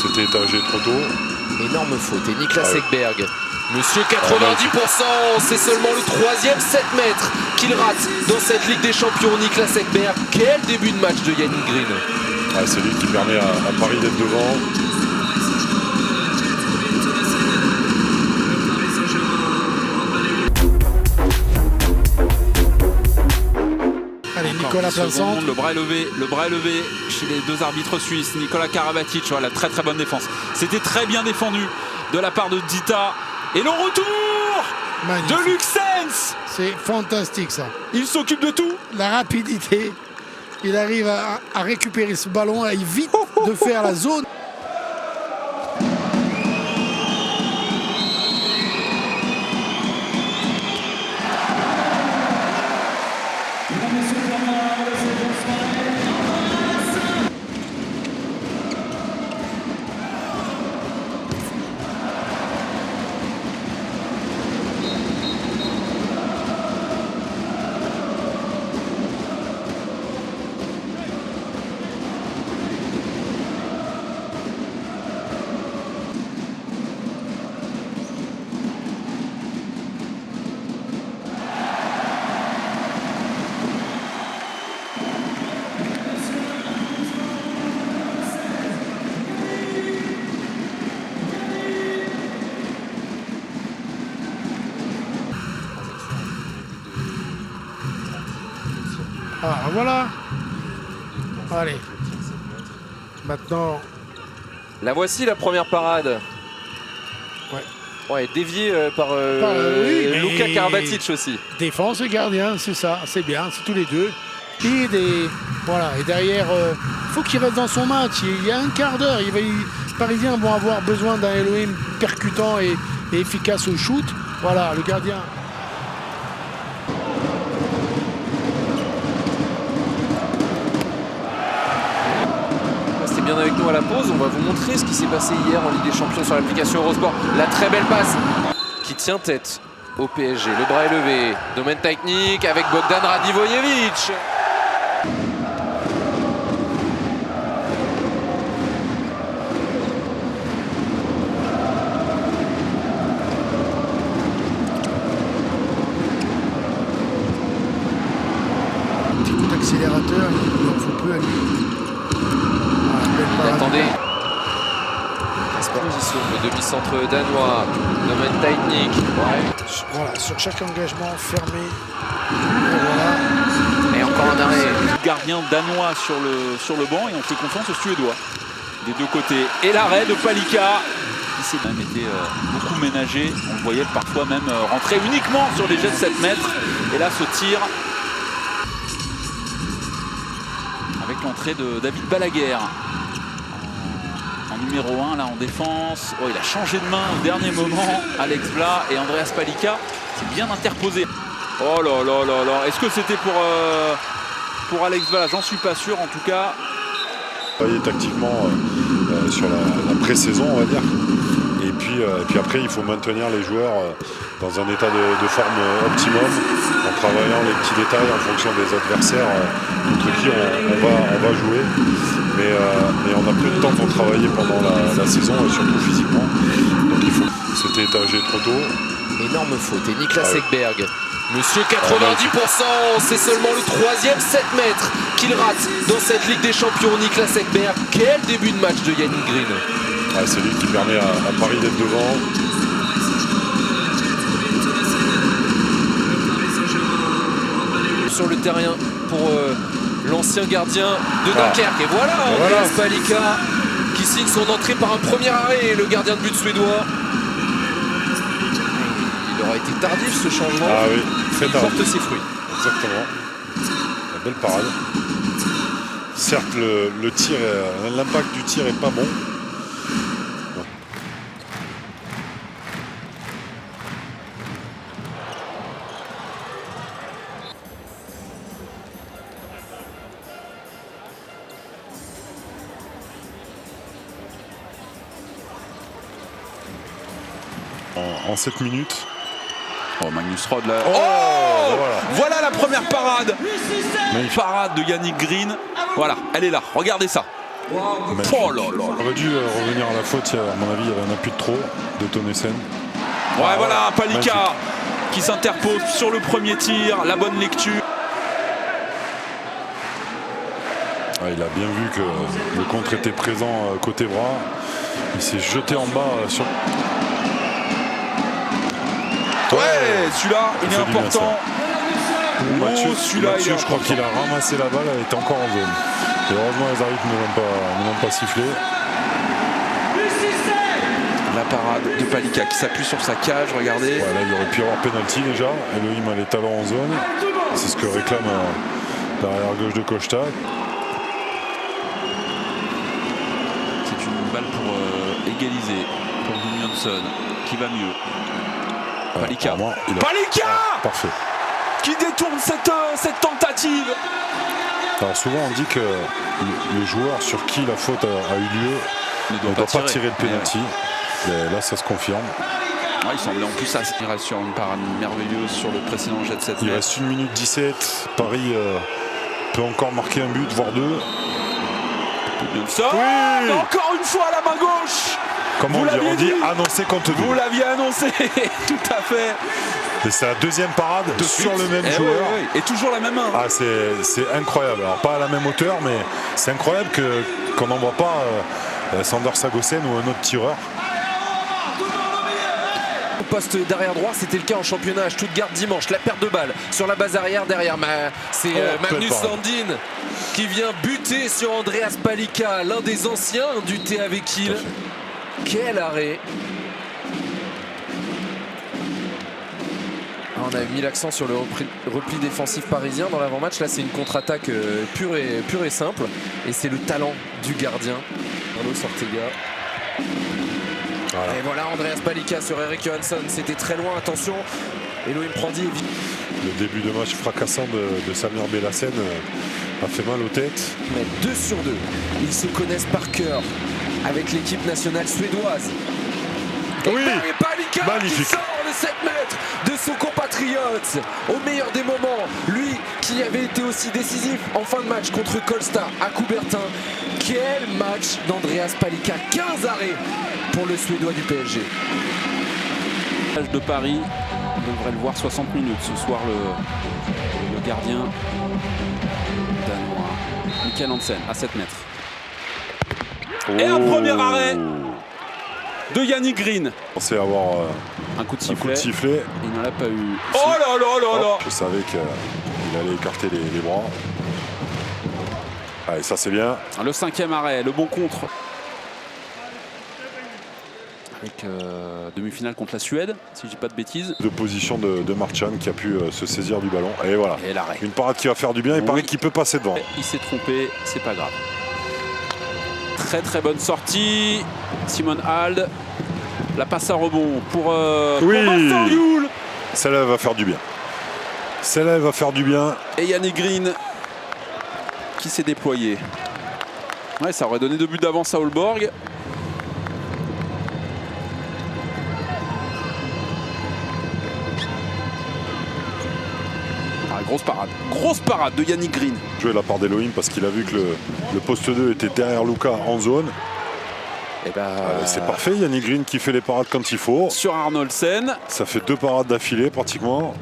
C'était étagé trop tôt. Énorme faute. Et Niklas Ekberg, monsieur 90%, c'est seulement le troisième 7 mètres qu'il rate dans cette Ligue des Champions. Niklas Ekberg, quel début de match de Yannick Green. C'est lui qui permet à Paris d'être devant. Allez, Nicolas Planson. Le bras est levé chez les deux arbitres suisses. Nicolas Karabatic, voilà, très très bonne défense. C'était très bien défendu de la part de Dita. Et le retour de Luxens. C'est fantastique ça. Il s'occupe de tout. La rapidité, il arrive à récupérer ce ballon, il évite de faire la zone. Ah voilà. Allez. Maintenant. La voici la première parade. Ouais, déviée par Luka Karabatic aussi. Défense et gardien, c'est ça, c'est bien, c'est tous les deux. Voilà, et derrière, faut qu'il reste dans son match. Il y a un quart d'heure. Les Parisiens vont avoir besoin d'un Elohim percutant et efficace au shoot. Voilà, le gardien. Bien avec nous à la pause, on va vous montrer ce qui s'est passé hier en Ligue des Champions sur l'application Eurosport. La très belle passe qui tient tête au PSG. Le bras est levé, domaine technique avec Bogdan Radivojevic. Petit coup d'accélérateur, il en faut peu à lui. Attendez. Position, le demi-centre danois, domaine technique. Voilà, sur chaque engagement fermé. Et voilà. Et encore un arrêt. Le gardien danois sur le banc et on fait confiance aux Suédois. Des deux côtés. Et l'arrêt de Palika. Il s'est même été beaucoup ménagé. On le voyait parfois même rentrer uniquement sur des jets de 7 mètres. Et là, ce tir. Avec l'entrée de David Balaguer. Numéro 1 là en défense. Oh, il a changé de main au dernier moment. Alex Vla et Andreas Palika. C'est bien interposé. Oh là là là là. Est-ce que c'était pour Alex Vla? J'en suis pas sûr en tout cas. Travailler tactiquement sur la pré-saison, on va dire. Et puis après, il faut maintenir les joueurs dans un état de forme optimum en travaillant les petits détails en fonction des adversaires contre qui on va jouer. Mais on a peu de temps pour travailler pendant la saison et surtout physiquement. Donc c'était étagé trop tôt. Énorme faute. Et Niklas Ekberg, monsieur 90%, c'est seulement le troisième 7 mètres qu'il rate dans cette Ligue des Champions. Niklas Ekberg, quel début de match de Yannick Green. C'est lui qui permet à Paris d'être devant. Sur le terrain pour l'ancien gardien de Dunkerque. Et voilà, Andreas Palika qui signe son entrée par un premier arrêt, le gardien de but suédois. Il aura été tardif ce changement. Ah oui, très tardif. Il porte ses fruits. Exactement. La belle parade. Certes, le tir, l'impact du tir est pas bon. En 7 minutes. Oh, Magnus Rod là. Oh, voilà la première parade. Parade de Yannick Green. Voilà, elle est là. Regardez ça. Magnifique. Oh là là. On aurait dû revenir à la faute, à mon avis, il y avait un appui de trop de Tonesen. Ouais, voilà, Palika Magnifique. qui s'interpose sur le premier tir, la bonne lecture. Ah, il a bien vu que le contre était présent côté bras. Il s'est jeté en bas sur. Ouais, celui-là, il est fait du bien, important. Mathieu, celui-là, il est je crois qu'il a ramassé la balle, elle était encore en zone. Et heureusement, les arbitres ne l'ont pas sifflé. La parade de Palika qui s'appuie sur sa cage, regardez. Voilà, il aurait pu y avoir pénalty déjà. Elohim a les talons en zone. C'est ce que réclame l'arrière gauche de Costa. C'est une balle pour égaliser pour Johnson qui va mieux. Palika. Vraiment, Palika parfait. qui détourne cette tentative. Alors souvent on dit que le joueur sur qui la faute a eu lieu ne doit pas tirer le pénalty. Là ça se confirme. Ouais, il semblait en plus il sur une parade merveilleuse sur le précédent jet de 7 Il mètres. reste 1 minute 17. Paris peut encore marquer un but, voire deux. Johnson, Oui. encore une fois la main gauche. Comment Vous on dit, l'aviez on dit dit. annoncer compte Vous deux. l'aviez annoncé, tout à fait. Et c'est la deuxième parade sur le même joueur. Et toujours la même main. Ah, c'est incroyable. Alors pas à la même hauteur, mais c'est incroyable qu'on n'en voit pas Sander Sagosen ou un autre tireur. Au poste d'arrière droit, c'était le cas en championnat à Stuttgart dimanche. La perte de balle sur la base arrière derrière. C'est Magnus Sandin qui vient buter sur Andreas Palika, l'un des anciens du THW Kiel. Quel arrêt! On a mis l'accent sur le repli défensif parisien dans l'avant-match. Là, c'est une contre-attaque pure et simple. Et c'est le talent du gardien, Arnaud Ortega. Voilà. Et voilà Andreas Palika sur Erik Johansson. C'était très loin, attention. Elohim Prandi. Le début de match fracassant de Samir Belhassen a fait mal aux têtes. Mais 2 sur 2. Ils se connaissent par cœur avec l'équipe nationale suédoise. Oui, Et Palika magnifique. qui sort de 7 mètres de son compatriote au meilleur des moments. Lui qui avait été aussi décisif en fin de match contre Kolstad à Coubertin. Quel match d'Andreas Palika. 15 arrêts pour le Suédois du PSG. De Paris, on devrait le voir 60 minutes ce soir, le gardien danois, Mikkel Hansen, à 7 mètres. Et un premier arrêt de Yannick Green. On pensait avoir Un coup de un coup de sifflet. sifflet. Il n'en a pas eu. Si. Oh là là là là. Je savais qu'il allait écarter les bras. Allez, ça c'est bien. Le 5e arrêt, le bon contre. Avec demi-finale contre la Suède, si je dis pas de bêtises. De position de Marchand qui a pu se saisir du ballon. Et voilà. Et l'arrêt. Une parade qui va faire du bien et Oui. Paris qui peut passer devant. Il s'est trompé, c'est pas grave. Très très bonne sortie. Simon Hald. La passe à rebond pour Vincent Youl. Celle-là va faire du bien. Celle-là elle va faire du bien. Et Yannick Green qui s'est déployé. Ouais, ça aurait donné 2 buts d'avance à Aalborg. Ah, grosse parade de Yannick Green. Jouer la part d'Elohim parce qu'il a vu que le poste 2 était derrière Luka en zone. Et C'est parfait, Yannick Green qui fait les parades quand il faut. sur Arnoldsen. Ça fait 2 parades d'affilée pratiquement.